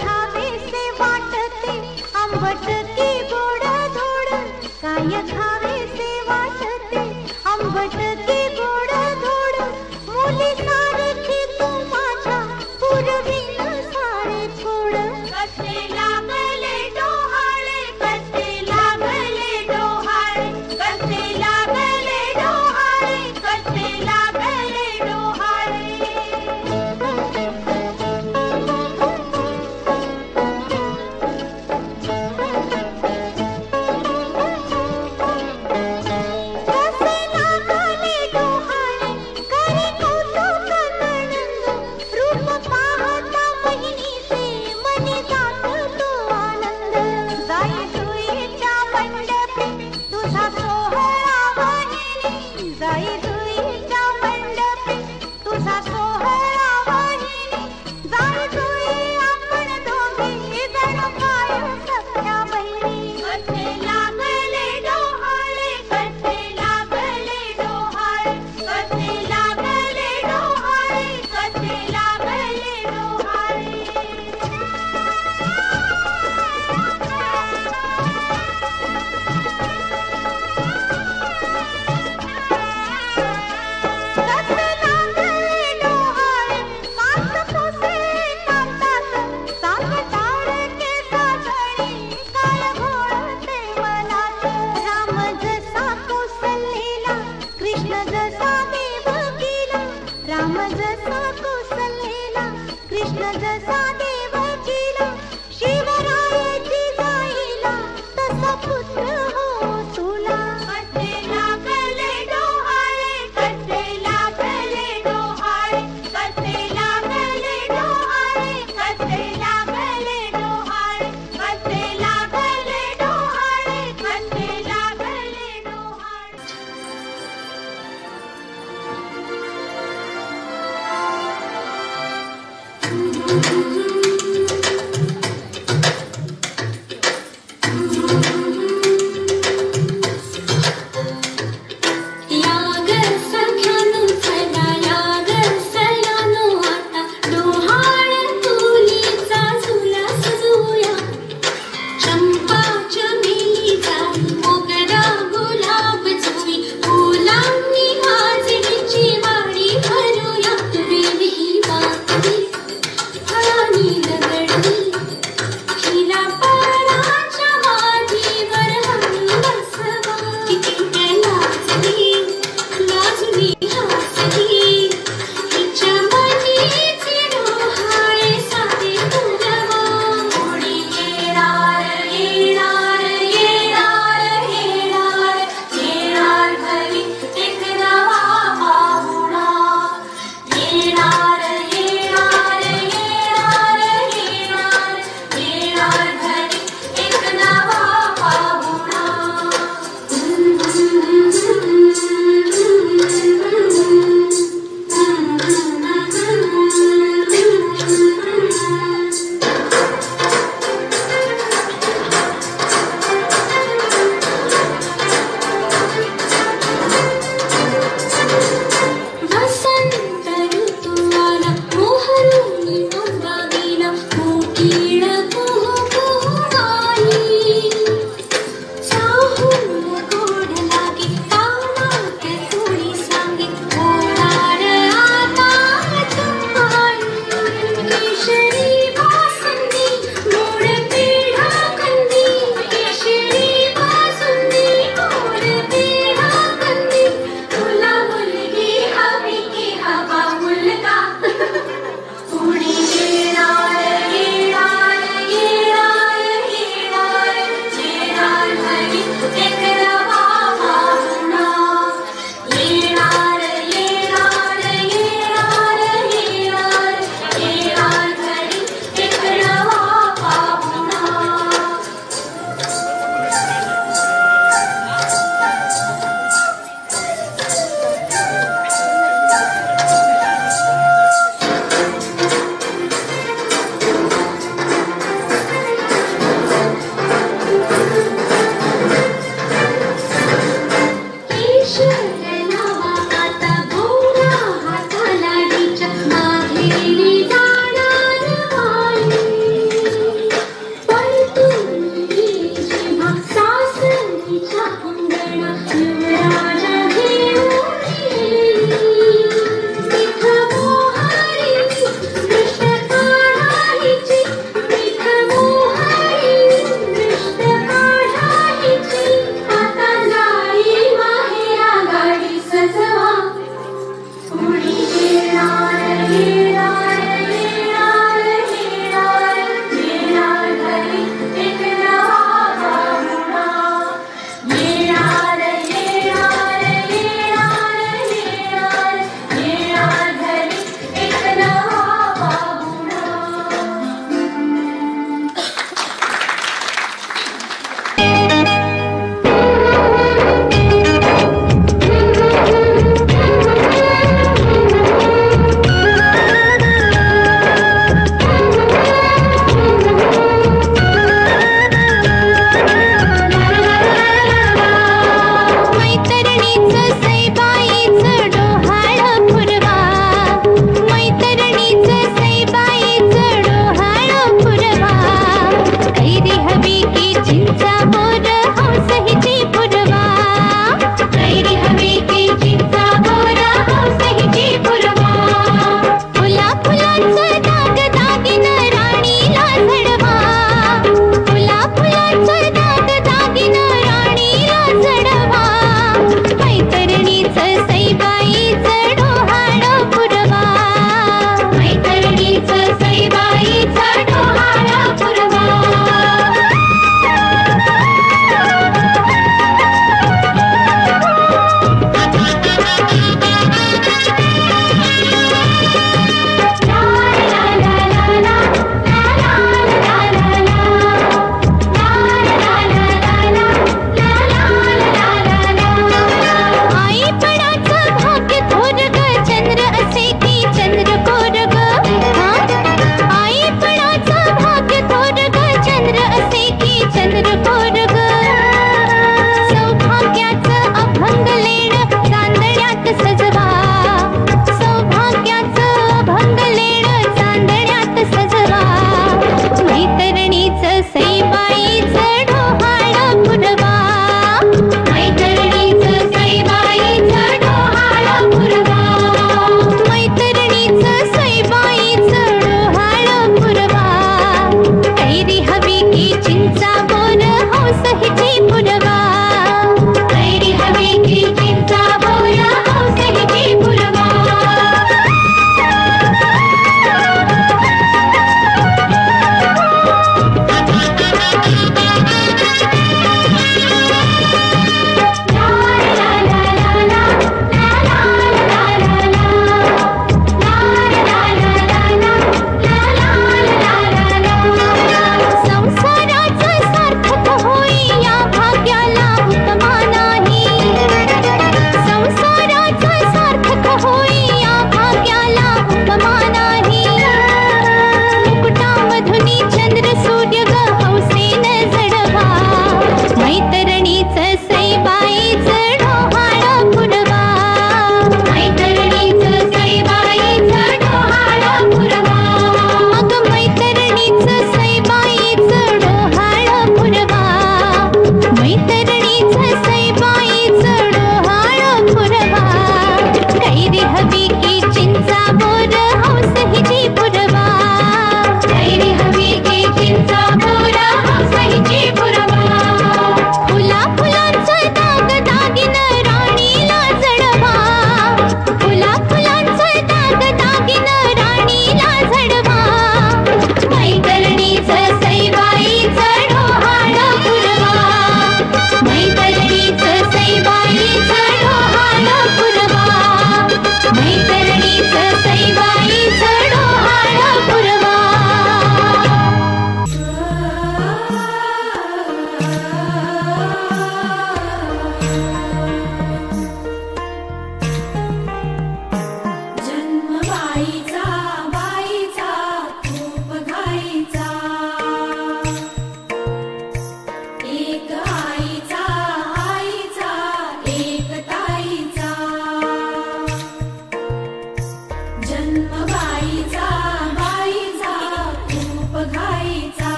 खावेसे वाटते आंबट की गोड धोड, काय खावेसे वाटते आंबट की गोड धोड, मुली सारखी तू माझ्या पुरवीन सारे खोड. कसे लागले डोहाळे, कसे लागले डोहाळे, कसे लागले डोहाळे, कसे लागले डोहाळे. कसे लागले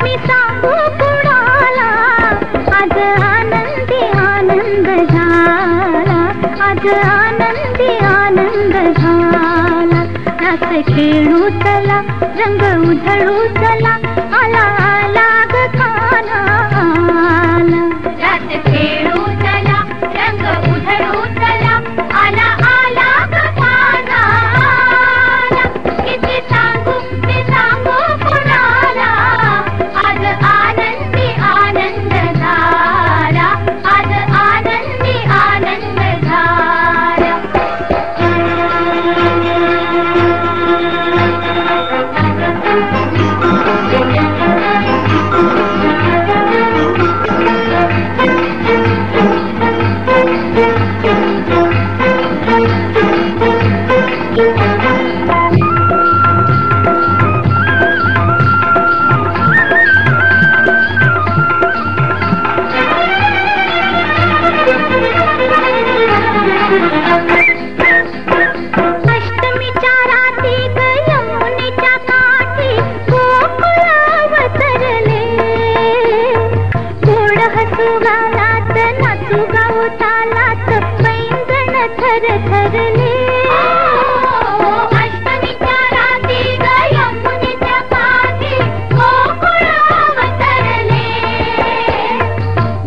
मी सांगू कुणाला, आज आनंदी आनंद झाला, आज आनंदी आनंद झाला. रास खेळू चला, रंग उधळू चला, आला आला ग कान्हा आला. रास खेळू चला, रंग उधळू चला, आला आला ग कान्हा आला. किती सांगू ते सांगू कुणाला, आज आनंदी आनंद झाला, आज आनंदी आनंद झाला. अष्टमीच्या रात्री ग यमुनेच्या काठी गोकुळावतरले, गोड हसू गालात नाचू गाऊ तालात पैंजण थरथरले. अष्टमीच्या रात्री ग यमुनेच्या काठी गोकुळावतरले,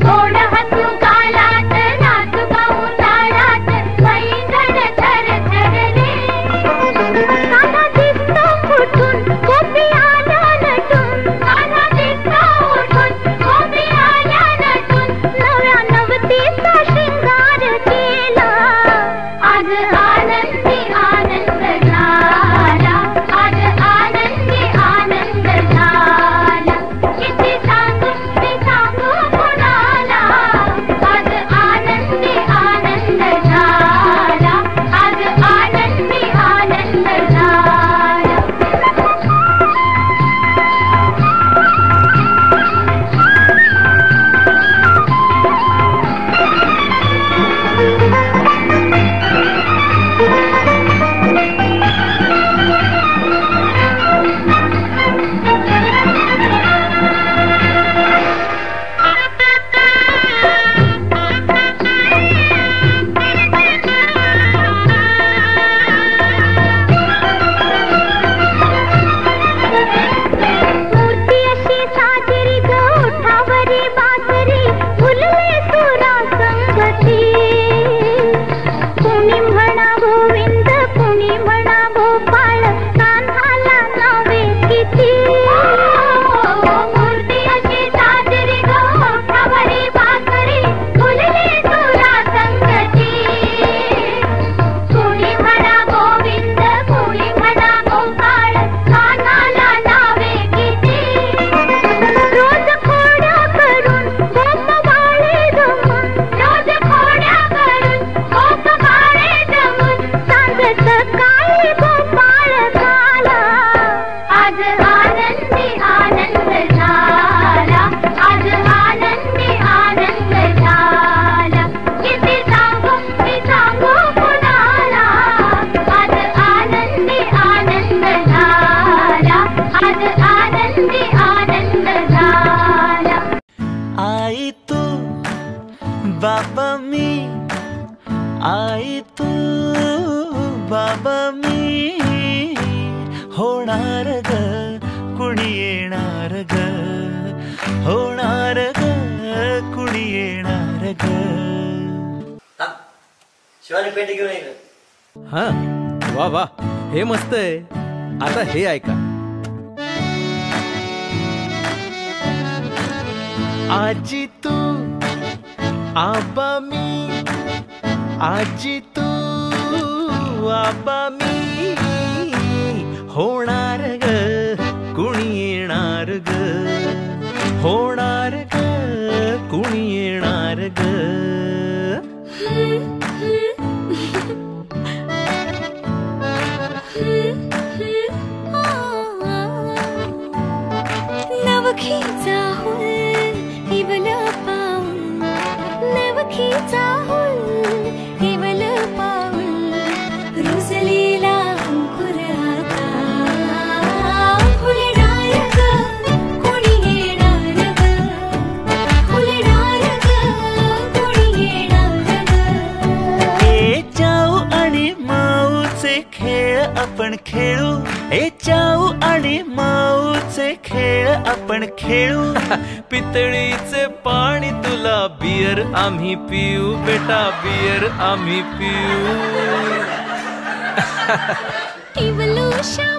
गोड हसू गालात नाचू गाऊ तालात पैंजण थरथरले. कान्हा दिसतो उठून गोपी आल्या नटून, कान्हा दिसतो उठून गोपी आल्या नटून, नव्या नवतीचा शृंगार केला, आज आनंदी आनंद झाला, आज आनंदी आनंद झाला. किती सांगू ते सांगू कुणाला, आज आनंदी आनंद झाला, आज आनंदी आनंद झाला. मूर्ती अशी साजरी ग ओठावरी बासरी, फुलले सुरा संगती. कुणी म्हणा गोविंद, कुणी म्हणा गोपाळ, कान्हाला नावे किती. मूर्ती अशी साजरी ग ओठावरी बासरी, फुलले सुरा संगती. कुणी म्हणा गोविंद, कुणी म्हणा गोपाळ, कान्हाला नावे किती. रोज खोड्या करून गोप बाळे जमून, रोज खोड्या करून गोप बाळे जमून, सांग सकाळी गोपाळ झाला, आज आनंदी आनंद झाला, आज आनंदी आनंद झाला. किती सांगू मी सांगू कुणाला, आज आनंदी आनंद झाला, आज आनंदी आनंद झाला. आई तू बाबा मी, आई तू बाबा मी, होणार ग कुणी येणार ग, होणार ग कुणी येणार ग. शिवानी पेंट घेऊन ये. हा वा वा, हे मस्त आहे. आता हे ऐका. आजी तू आबा मी, आजी तू आबा मी, होणार ग कुणी येणार ग, होणार ग कुणी येणार ग. नवखीचा हुल इवल पाऊल, नवखीचा हुल इवल पाऊल, रुजलेला अंकुर आता फुलणार ग कुणी आणि माऊचे खेळ आपण खेळू. पितळीचे पाणी तुला, बियर आम्ही पिऊ बेटा, बियर आम्ही पिऊ. इवलूशा